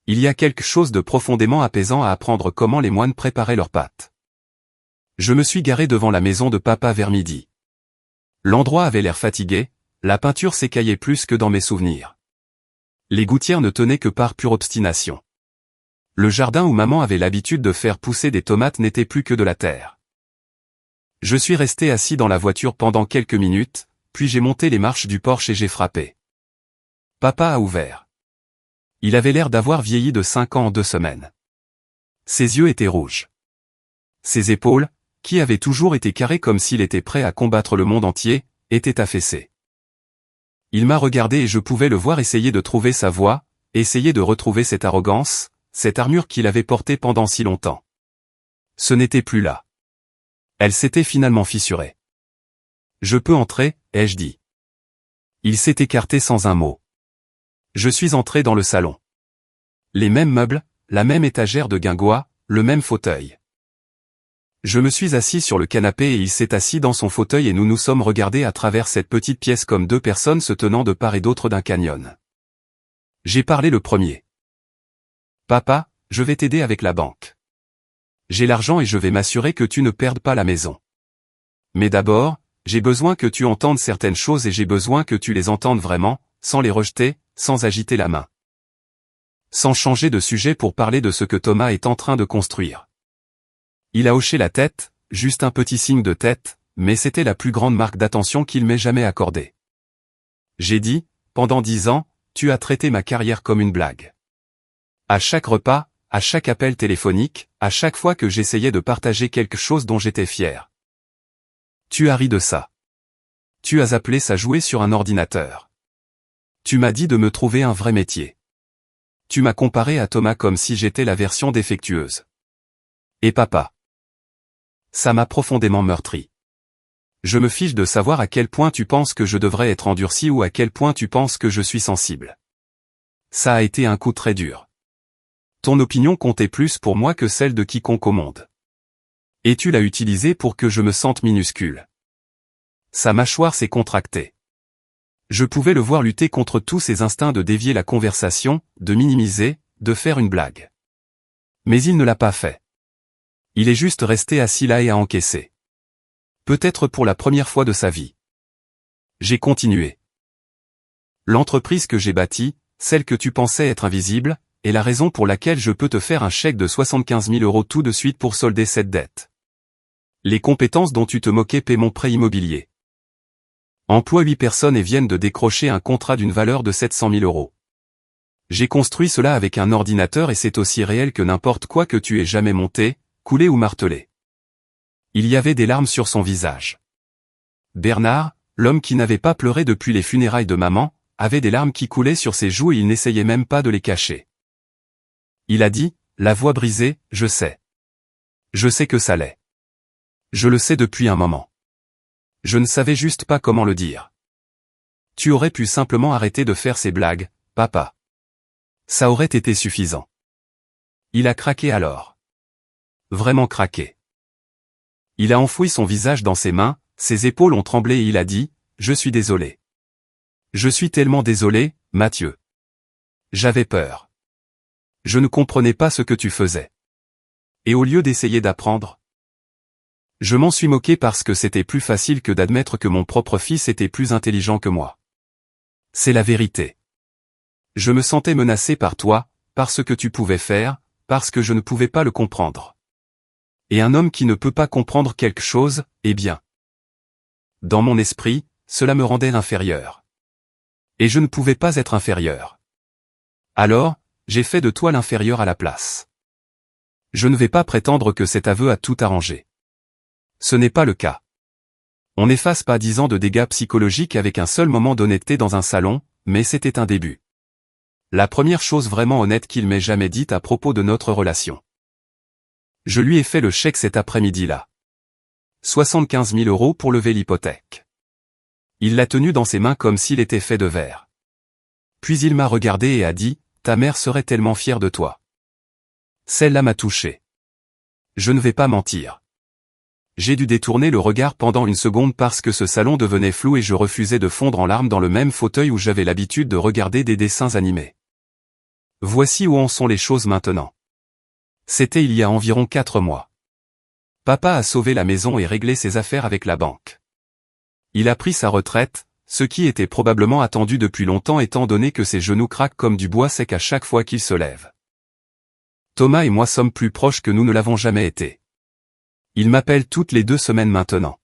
Il y a quelque chose de profondément apaisant à apprendre comment les moines préparaient leurs pâtes. Je me suis garé devant la maison de papa vers midi. L'endroit avait l'air fatigué, la peinture s'écaillait plus que dans mes souvenirs. Les gouttières ne tenaient que par pure obstination. Le jardin où maman avait l'habitude de faire pousser des tomates n'était plus que de la terre. Je suis resté assis dans la voiture pendant quelques minutes, puis j'ai monté les marches du porche et j'ai frappé. Papa a ouvert. Il avait l'air d'avoir vieilli de 5 ans en 2 semaines. Ses yeux étaient rouges. Ses épaules, qui avaient toujours été carrées comme s'il était prêt à combattre le monde entier, étaient affaissées. Il m'a regardé et je pouvais le voir essayer de trouver sa voix, essayer de retrouver cette arrogance, cette armure qu'il avait portée pendant si longtemps. Ce n'était plus là. Elle s'était finalement fissurée. « Je peux entrer ?» ai-je dit. Il s'est écarté sans un mot. Je suis entré dans le salon. Les mêmes meubles, la même étagère de guingois, le même fauteuil. Je me suis assis sur le canapé et il s'est assis dans son fauteuil et nous nous sommes regardés à travers cette petite pièce comme 2 personnes se tenant de part et d'autre d'un canyon. J'ai parlé le premier. « Papa, je vais t'aider avec la banque. J'ai l'argent et je vais m'assurer que tu ne perdes pas la maison. Mais d'abord, j'ai besoin que tu entendes certaines choses et j'ai besoin que tu les entendes vraiment, sans les rejeter, sans agiter la main. Sans changer de sujet pour parler de ce que Thomas est en train de construire. » Il a hoché la tête, juste un petit signe de tête, mais c'était la plus grande marque d'attention qu'il m'ait jamais accordée. J'ai dit, pendant 10 ans, tu as traité ma carrière comme une blague. À chaque repas, à chaque appel téléphonique, à chaque fois que j'essayais de partager quelque chose dont j'étais fier. Tu as ri de ça. Tu as appelé ça jouer sur un ordinateur. Tu m'as dit de me trouver un vrai métier. Tu m'as comparé à Thomas comme si j'étais la version défectueuse. Et papa. Ça m'a profondément meurtri. Je me fiche de savoir à quel point tu penses que je devrais être endurci ou à quel point tu penses que je suis sensible. Ça a été un coup très dur. Ton opinion comptait plus pour moi que celle de quiconque au monde. Et tu l'as utilisée pour que je me sente minuscule. Sa mâchoire s'est contractée. Je pouvais le voir lutter contre tous ses instincts de dévier la conversation, de minimiser, de faire une blague. Mais il ne l'a pas fait. Il est juste resté assis là et a encaissé. Peut-être pour la première fois de sa vie. J'ai continué. L'entreprise que j'ai bâtie, celle que tu pensais être invisible, est la raison pour laquelle je peux te faire un chèque de 75 000 € tout de suite pour solder cette dette. Les compétences dont tu te moquais paient mon prêt immobilier. Emploie 8 personnes et viennent de décrocher un contrat d'une valeur de 700 000 €. J'ai construit cela avec un ordinateur et c'est aussi réel que n'importe quoi que tu aies jamais monté, coulé ou martelé. Il y avait des larmes sur son visage. Bernard, l'homme qui n'avait pas pleuré depuis les funérailles de maman, avait des larmes qui coulaient sur ses joues et il n'essayait même pas de les cacher. Il a dit, la voix brisée, je sais. Je sais que ça l'est. Je le sais depuis un moment. Je ne savais juste pas comment le dire. Tu aurais pu simplement arrêter de faire ces blagues, papa. Ça aurait été suffisant. Il a craqué alors. Vraiment craqué. Il a enfoui son visage dans ses mains, ses épaules ont tremblé et il a dit, je suis désolé. Je suis tellement désolé, Mathieu. J'avais peur. Je ne comprenais pas ce que tu faisais. Et au lieu d'essayer d'apprendre, je m'en suis moqué parce que c'était plus facile que d'admettre que mon propre fils était plus intelligent que moi. C'est la vérité. Je me sentais menacé par toi, par ce que tu pouvais faire, parce que je ne pouvais pas le comprendre. Et un homme qui ne peut pas comprendre quelque chose, eh bien. Dans mon esprit, cela me rendait inférieur. Et je ne pouvais pas être inférieur. Alors, j'ai fait de toi l'inférieur à la place. Je ne vais pas prétendre que cet aveu a tout arrangé. Ce n'est pas le cas. On n'efface pas 10 ans de dégâts psychologiques avec un seul moment d'honnêteté dans un salon, mais c'était un début. La première chose vraiment honnête qu'il m'ait jamais dite à propos de notre relation. Je lui ai fait le chèque cet après-midi-là. 75 000 € pour lever l'hypothèque. Il l'a tenu dans ses mains comme s'il était fait de verre. Puis il m'a regardé et a dit, ta mère serait tellement fière de toi. Celle-là m'a touché. Je ne vais pas mentir. J'ai dû détourner le regard pendant une seconde parce que ce salon devenait flou et je refusais de fondre en larmes dans le même fauteuil où j'avais l'habitude de regarder des dessins animés. Voici où en sont les choses maintenant. C'était il y a environ 4 mois. Papa a sauvé la maison et réglé ses affaires avec la banque. Il a pris sa retraite, ce qui était probablement attendu depuis longtemps étant donné que ses genoux craquent comme du bois sec à chaque fois qu'il se lève. Thomas et moi sommes plus proches que nous ne l'avons jamais été. Il m'appelle toutes les 2 semaines maintenant.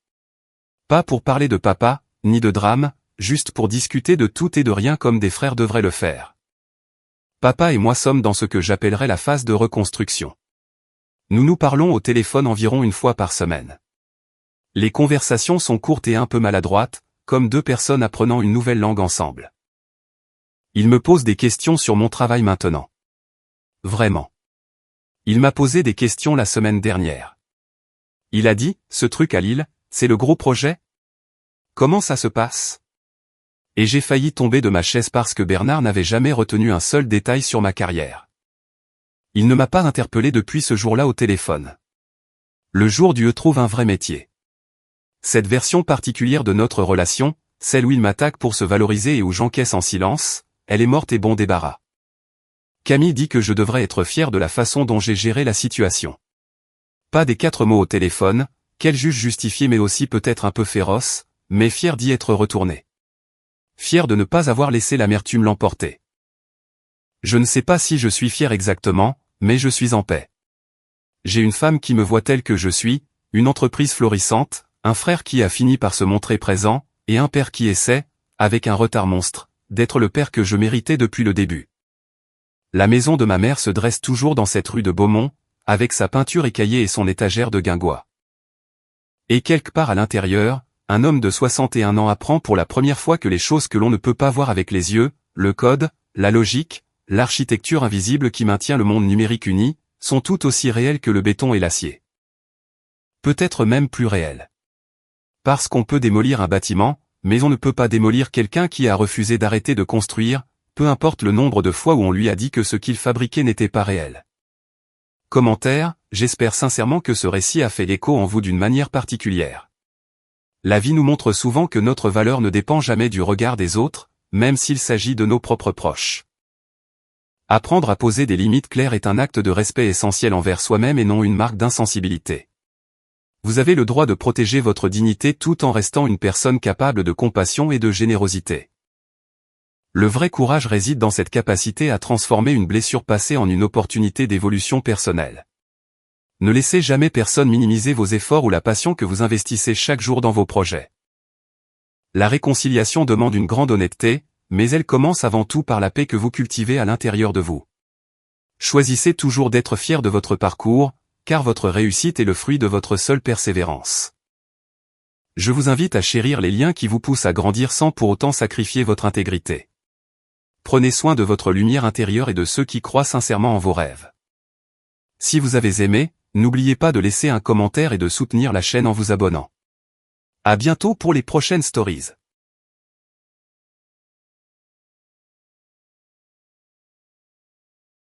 Pas pour parler de papa, ni de drame, juste pour discuter de tout et de rien comme des frères devraient le faire. Papa et moi sommes dans ce que j'appellerais la phase de reconstruction. Nous nous parlons au téléphone environ une fois par semaine. Les conversations sont courtes et un peu maladroites, comme 2 personnes apprenant une nouvelle langue ensemble. Il me pose des questions sur mon travail maintenant. Vraiment. Il m'a posé des questions la semaine dernière. Il a dit, ce truc à Lille, c'est le gros projet? Comment ça se passe? Et j'ai failli tomber de ma chaise parce que Bernard n'avait jamais retenu un seul détail sur ma carrière. Il ne m'a pas interpellé depuis ce jour-là au téléphone. Le jour d'U trouve un vrai métier. Cette version particulière de notre relation, celle où il m'attaque pour se valoriser et où j'encaisse en silence, elle est morte et bon débarras. Camille dit que je devrais être fier de la façon dont j'ai géré la situation. Pas des 4 mots au téléphone, qu'elle juge justifié mais aussi peut-être un peu féroce, mais fier d'y être retourné. Fier de ne pas avoir laissé l'amertume l'emporter. Je ne sais pas si je suis fier exactement, mais je suis en paix. J'ai une femme qui me voit telle que je suis, une entreprise florissante, un frère qui a fini par se montrer présent, et un père qui essaie, avec un retard monstre, d'être le père que je méritais depuis le début. La maison de ma mère se dresse toujours dans cette rue de Beaumont, avec sa peinture écaillée et son étagère de guingois. Et quelque part à l'intérieur, un homme de 61 ans apprend pour la première fois que les choses que l'on ne peut pas voir avec les yeux, le code, la logique, l'architecture invisible qui maintient le monde numérique uni, sont tout aussi réelles que le béton et l'acier. Peut-être même plus réelles. Parce qu'on peut démolir un bâtiment, mais on ne peut pas démolir quelqu'un qui a refusé d'arrêter de construire, peu importe le nombre de fois où on lui a dit que ce qu'il fabriquait n'était pas réel. Commentaire, j'espère sincèrement que ce récit a fait l'écho en vous d'une manière particulière. La vie nous montre souvent que notre valeur ne dépend jamais du regard des autres, même s'il s'agit de nos propres proches. Apprendre à poser des limites claires est un acte de respect essentiel envers soi-même et non une marque d'insensibilité. Vous avez le droit de protéger votre dignité tout en restant une personne capable de compassion et de générosité. Le vrai courage réside dans cette capacité à transformer une blessure passée en une opportunité d'évolution personnelle. Ne laissez jamais personne minimiser vos efforts ou la passion que vous investissez chaque jour dans vos projets. La réconciliation demande une grande honnêteté, mais elle commence avant tout par la paix que vous cultivez à l'intérieur de vous. Choisissez toujours d'être fier de votre parcours, car votre réussite est le fruit de votre seule persévérance. Je vous invite à chérir les liens qui vous poussent à grandir sans pour autant sacrifier votre intégrité. Prenez soin de votre lumière intérieure et de ceux qui croient sincèrement en vos rêves. Si vous avez aimé, n'oubliez pas de laisser un commentaire et de soutenir la chaîne en vous abonnant. À bientôt pour les prochaines stories.